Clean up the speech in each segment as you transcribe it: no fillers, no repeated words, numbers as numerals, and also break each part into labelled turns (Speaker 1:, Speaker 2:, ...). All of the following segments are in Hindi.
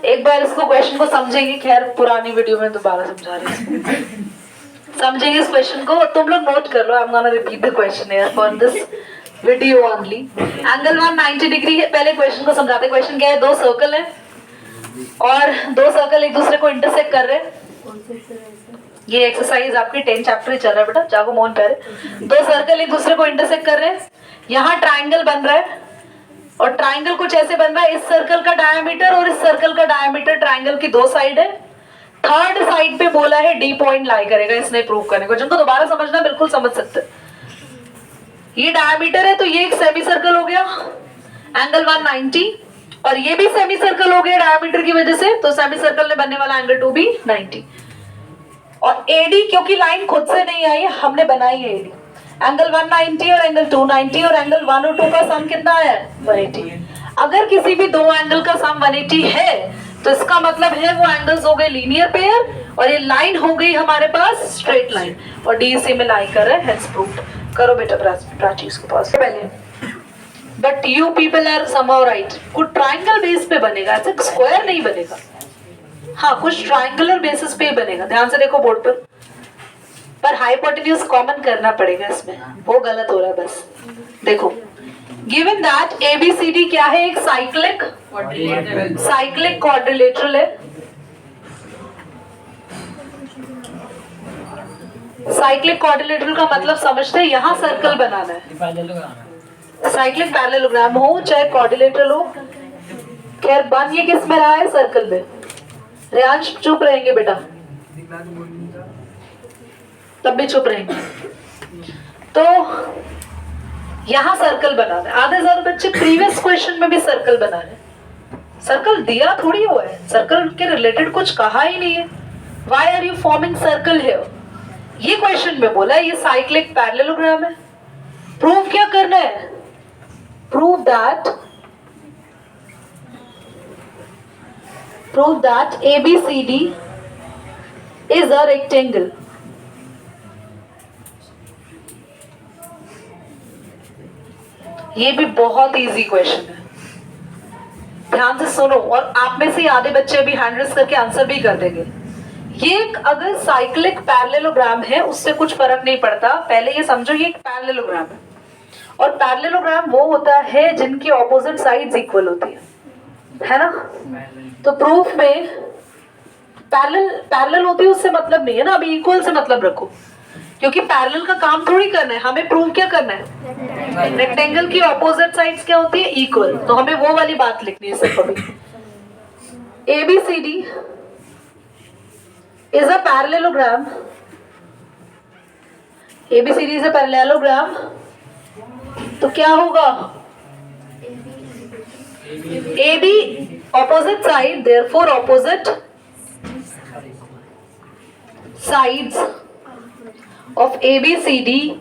Speaker 1: एक बार इसको क्वेश्चन को समझेंगे, खैर पुरानी वीडियो में दोबारा समझा रहे हैं, समझेंगे इस क्वेश्चन को। तुम लोग नोट कर लो, I am gonna repeat the question here for this video only. Angle 190 degree है। पहले क्वेश्चन को समझाते हैं। क्वेश्चन क्या है, दो सर्कल है और दो सर्कल एक दूसरे को इंटरसेक्ट कर रहे हैं। ये एक्सरसाइज आपकी 10 चैप्टर ही चल रहा है बेटा, जागो मोहन प्यारे। दो सर्कल एक दूसरे को इंटरसेक्ट कर रहे हैं, यहाँ ट्राइंगल बन रहा है और ट्राइंगल कुछ ऐसे बन रहा है, इस सर्कल का डायमीटर और इस सर्कल का डायमीटर ट्राइंगल की दो साइड है। थर्ड साइड पे बोला है डी पॉइंट लाई करेगा इसने प्रूव करने को। जिनको दोबारा समझना बिल्कुल समझ सकते हैं। ये डायमीटर है तो ये एक सेमी सर्कल हो गया एंगल 190, और ये भी सेमी सर्कल हो गया डायमीटर की वजह से, तो सेमी सर्कल में बनने वाला एंगल 2 भी 90। और एडी क्योंकि लाइन खुद से नहीं आई, हमने बनाई है एडी। एंगल 190 और एंगल 290 और एंगल 1 और 2 का सम कितना है 180। अगर किसी भी दो एंगल का सम 180 है तो इसका मतलब है वो एंगल्स हो गए लीनियर पेयर और ये लाइन हो गई हमारे पास स्ट्रेट लाइन, और डी इसी में लाई कर रहा है, हेंस प्रूव्ड। करो बेटा प्राची इसको पास पहले। But you people are somehow right, कुछ ट्राइंगल बेस पे बनेगा, ऐसे स्क्वायर नहीं बनेगा। हाँ, कुछ ट्राइंगुलर बेसिस पे बनेगा। ध्यान से देखो बोर्ड पर हाइपोटेन्यूज कॉमन करना पड़ेगा इसमें, वो गलत हो रहा है बस। देखो, गिवन दैट ABCD क्या है, एक साइक्लिक क्वाड्रिलेटरल है। साइक्लिक क्वाड्रिलेटरल का मतलब समझते हैं, यहाँ सर्कल बनाना है। साइक्लिक पैरेललोग्राम हो चाहे क्वाड्रिलेटरल हो, खैर बन ये किस में रहा है, सर्कल में। रेयांश चुप रहेंगे बेटा, तब भी चुप रहेंगे। तो यहां सर्कल बनाना है। आधे ज्यादा बच्चे प्रीवियस क्वेश्चन में भी सर्कल बना रहे हैं। सर्कल दिया थोड़ी हुआ है, सर्कल के रिलेटेड कुछ कहा ही नहीं है। Why are you forming circle here, ये क्वेश्चन में बोला है। ये साइक्लिक पैरेललोग्राम है। प्रूव क्या करना है, prove that ABCD is a rectangle। ये भी बहुत इजी क्वेश्चन है, ध्यान से सुनो। और आप में से आधे बच्चे अभी हैंड रेस करके आंसर भी कर देंगे। ये अगर साइक्लिक पैरेललोग्राम है उससे कुछ फर्क नहीं पड़ता। पहले ये समझो ये एक पैरेललोग्राम है, और पैरेललोग्राम वो होता है जिनकी ऑपोजिट साइड्स इक्वल होती है ना। तो प्रूफ में पैरेलल होती है उससे मतलब नहीं है ना, अभी इक्वल से मतलब रखो, क्योंकि पैरेलल का काम थोड़ी करना है, हमें प्रूव क्या करना है, रेक्टेंगल की ऑपोजिट साइड्स क्या होती है, इक्वल। तो हमें वो वाली बात लिखनी है सिर्फ अभी। ABCD is a parallelogram। ABCD is a parallelogram, तो क्या होगा, AB opposite side, therefore opposite sides of ABCD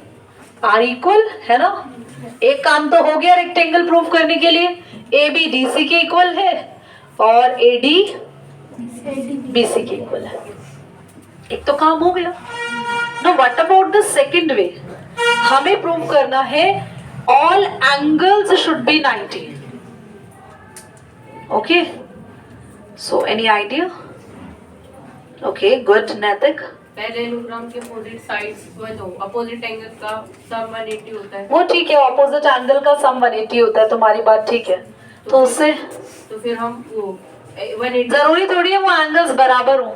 Speaker 1: are equal, है ना। एक काम तो हो गया रेक्टेंगल प्रूफ करने के लिए, AB DC के इक्वल है और AD BC के इक्वल है। एक तो काम हो गया। Now what about the second way? हमें प्रूव करना है all angles should be 90। Okay, so any idea? Okay, good, Naitik।
Speaker 2: Parallelogram के अपोजिट साइड्स अपोजिट एंगल का सम 180 होता है।
Speaker 1: वो ठीक है, ऑपोजिट एंगल का सम 180 होता है, तुम्हारी बात ठीक है। तो उससे
Speaker 2: तो फिर हम वो 180,
Speaker 1: जरूरी थोड़ी है वो एंगल्स बराबर हो,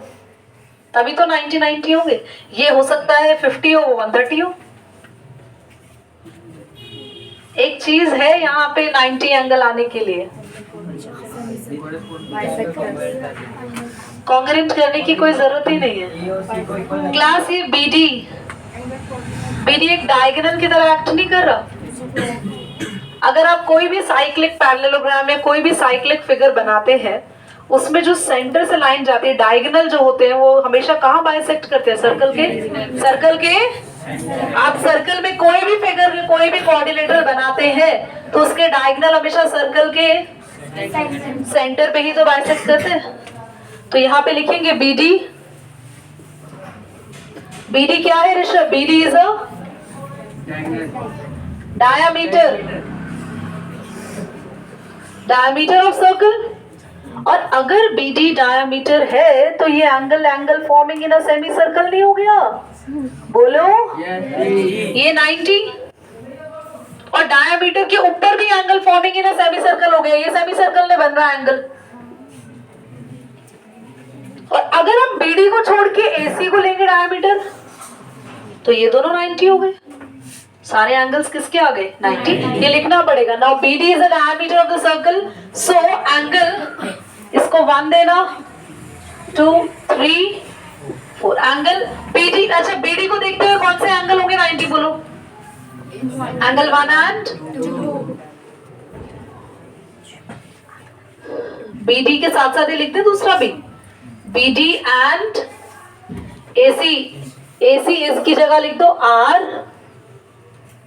Speaker 1: तभी तो 90 होंगे। ये हो सकता है 50 हो, वो 130 हो। एक चीज है यहाँ पे 90 एंगल आने के लिए कॉन्ग्रेंट करने की कोई जरूरत ही नहीं है। क्लास ये BD एक डायगोनल की तरह एक्ट नहीं कर रहा। अगर आप कोई भी साइक्लिक पैरेललोग्राम या कोई भी साइक्लिक फिगर बनाते हैं, उसमें जो सेंटर से लाइन जाती है, डायगोनल जो होते हैं वो हमेशा कहाँ बाइसेक्ट करते हैं, सर्कल के। आप सर्कल में कोई भी फिगर, कोई भी कोऑर्डिनेटर बनाते हैं तो उसके डायगोनल हमेशा सर्कल के सेंटर पे ही तो बाइसेक्ट करते हैं। तो यहाँ पे लिखेंगे BD क्या है Rishabh, BD is a diameter of circle, और अगर BD डायमीटर है तो ये angle forming in a semi circle नहीं हो गया? बोलो। ये 90 और डायमीटर के ऊपर भी angle forming in a semi circle हो गया। ये सेमी सर्कल ने बन रहा है एंगल। और अगर हम BD को छोड़ के AC को लेंगे डायमीटर तो ये दोनों 90 हो गए। सारे एंगल्स किसके आ गए? 90। ये लिखना पड़ेगा। Now BD is the diameter of the circle, so angle इसको 1 देना, 2 3 4 एंगल BD। अच्छा BD को देखते हुए कौन से एंगल होंगे 90? बोलो। Angle 1 and 2। BD के साथ साथ ये लिखते हैं दूसरा भी, BD एंड AC। AC इसकी जगह लिख दो R,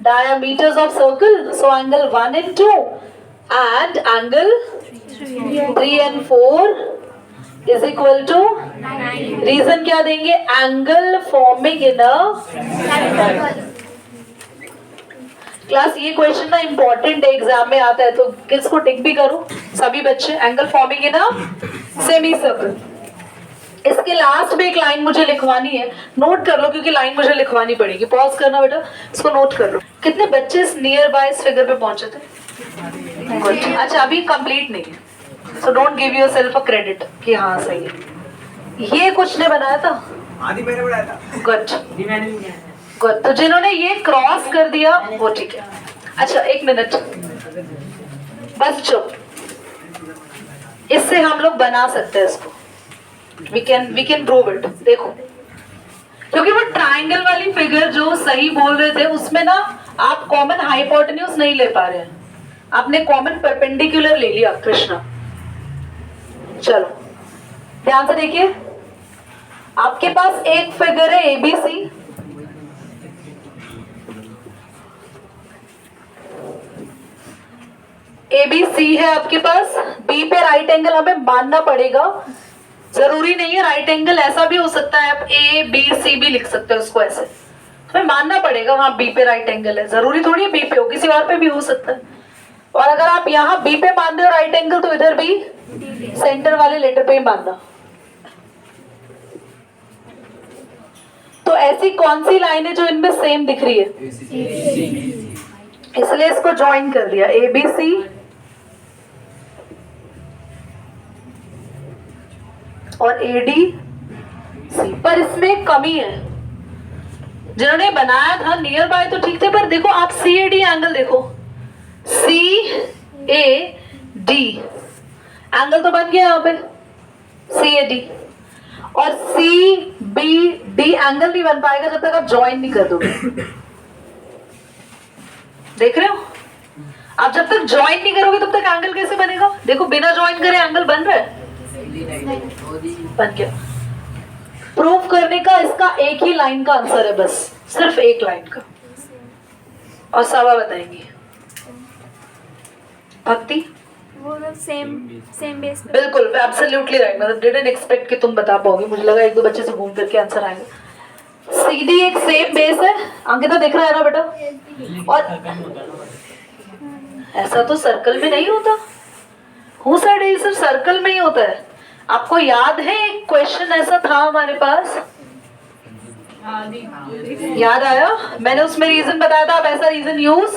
Speaker 1: diameters of circle, so angle 1 and 2 and angle 3 and 4 is equal to, reason क्या देंगे? एंगल फॉर्मिंग इन अ क्लास। ये क्वेश्चन ना इंपॉर्टेंट है, एग्जाम में आता है, तो किसको टिक भी करो सभी बच्चे। Angle forming in a semi circle. इसके लास्ट में एक लाइन मुझे लिखवानी है, नोट कर लो क्योंकि लाइन मुझे लिखवानी पड़ेगी। पॉज करना बेटा, इसको नोट कर लो। कितने बच्चे इस नियर बाय इस फिगर पे पहुंचे थे? Good. अच्छा अभी कंप्लीट नहीं है, so don't give yourself a credit कि हाँ सही है। ये कुछ ने बनाया था?
Speaker 3: आदि मैंने बनाया था।
Speaker 1: Good good. तो जिन्होंने ये क्रॉस कर दिया वो ठीक है। अच्छा एक मिनट बस चुप। इससे हम लोग बना सकते हैं इसको। we can prove it। देखो, क्योंकि वो ट्राइंगल वाली फिगर जो सही बोल रहे थे उसमें ना आप कॉमन हाइपोटेन्यूज नहीं ले पा रहे हैं, आपने कॉमन परपेंडिकुलर ले लिया कृष्णा। चलो ध्यान से देखिए, आपके पास एक फिगर है ABC, ABC है आपके पास। B पे राइट एंगल हमें मानना पड़ेगा, जरूरी नहीं है राइट एंगल, ऐसा भी हो सकता है, आप ABC भी लिख सकते हो उसको ऐसे। हमें मानना पड़ेगा वहां B पे राइट एंगल है, जरूरी थोड़ी है B पे हो, किसी और पे भी हो सकता है। और अगर आप यहाँ B पे मान रहे हो राइट एंगल तो इधर भी सेंटर वाले लेटर पे ही मानना। तो ऐसी कौन सी लाइन है जो इनमें सेम दिख रही है? इसलिए इसको ज्वाइन कर दिया ABC और ADC। पर इसमें एक कमी है, जिन्होंने बनाया था नियर बाय तो ठीक थे, पर देखो आप CAD एंगल देखो, CAD एंगल तो बन गया यहाँ पे CAD, और CBD एंगल नहीं बन पाएगा जब तक आप ज्वाइन नहीं कर दोगे। देख रहे हो, आप जब तक ज्वाइन नहीं करोगे तब तक एंगल कैसे बनेगा? देखो बिना ज्वाइन करे एंगल बन रहा है, बन गया। प्रूव करने का इसका एक ही लाइन का आंसर है, बस सिर्फ एक लाइन का, और सवा बताएंगी। भक्ति
Speaker 4: वो लोग सेम बेस पे।
Speaker 1: बिल्कुल एब्सोल्युटली राइट। मतलब डिडंट एक्सपेक्ट कि तुम बता पाओगे, मुझे लगा एक दो बच्चे से घूम फिर के आंसर आएगा। सीधी एक सेम बेस है, अंकिता दिख रहा है ना बेटा? और ऐसा तो सर्कल में नहीं होता, हो सकता है सिर्फ सर्कल में ही होता है। आपको याद है एक क्वेश्चन ऐसा था हमारे पास, याद आया? मैंने उसमें रीजन बताया था, आप ऐसा रीजन यूज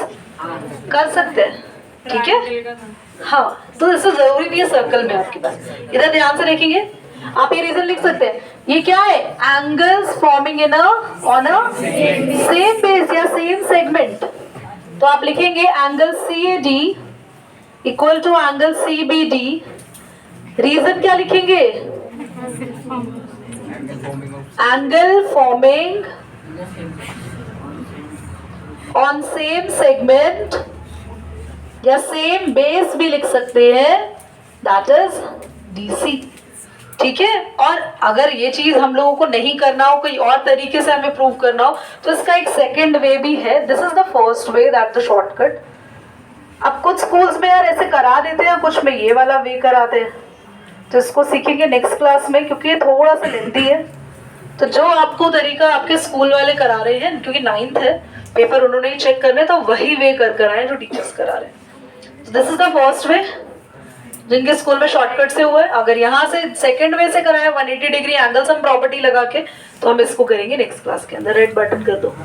Speaker 1: कर सकते हैं, ठीक है? हाँ, तो इससे जरूरी नहीं है सर्कल में आपके पास। इधर ध्यान से देखेंगे, आप ये रीजन लिख सकते हैं। ये क्या है? Angles forming in on a same base या सेम सेगमेंट। तो आप लिखेंगे angle CAD equal to angle CBD। Reason क्या लिखेंगे? Angle forming on same segment या सेम बेस भी लिख सकते हैं, दैट इज DC। ठीक है? और अगर ये चीज हम लोगों को नहीं करना हो, कोई और तरीके से हमें प्रूव करना हो, तो इसका एक सेकंड वे भी है। This is the first way, that the shortcut. अब कुछ स्कूल्स में यार ऐसे करा देते हैं, कुछ में ये वाला वे कराते हैं, तो इसको सीखेंगे नेक्स्ट क्लास में, क्योंकि ये थोड़ा सा लेंथी है। तो जो आपको तरीका आपके स्कूल वाले करा रहे हैं, क्योंकि 9th है, पेपर उन्होंने ही चेक करने, तो वही वे कर आए जो टीचर्स करा रहे हैं। This is the first way. जिनके स्कूल में शॉर्टकट से हुआ है, अगर यहाँ से सेकंड वे से कराया 180 डिग्री एंगल सम प्रॉपर्टी लगा के, तो हम इसको करेंगे नेक्स्ट क्लास के अंदर। रेड बटन कर दो।